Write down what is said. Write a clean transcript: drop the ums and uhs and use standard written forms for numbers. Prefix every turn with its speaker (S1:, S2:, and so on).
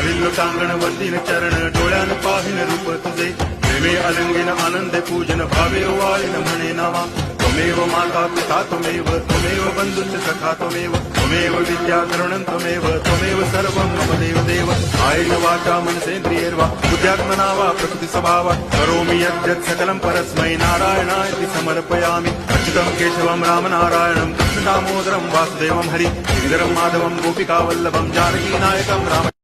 S1: भाविल्लो टांगण वंदीन चरण डोळ्यान पाहिन रूप तुझे प्रेमे अलंगिन आनंद पूजन भावे वाळीन म्हणे नावा त्वमेव माता पिता त्वमेव बंधुश्च सखा त्वमेव विद्या द्रवणं त्वमेव सर्वं मम देव आयेन वाचा मनसेन्द्रियैर्वा बुद्ध्यात्मना वा प्रकृति स्वभावात् करोमि यद्यत् सकलं परस्मै नारायणाय समर्पयामि अच्युतं केशवं रामनारायणं कृष्ण दामोदरं वासुदेवं हरि गिरिधरं माधवं गोपिकावल्लभं जानकी नायकं राम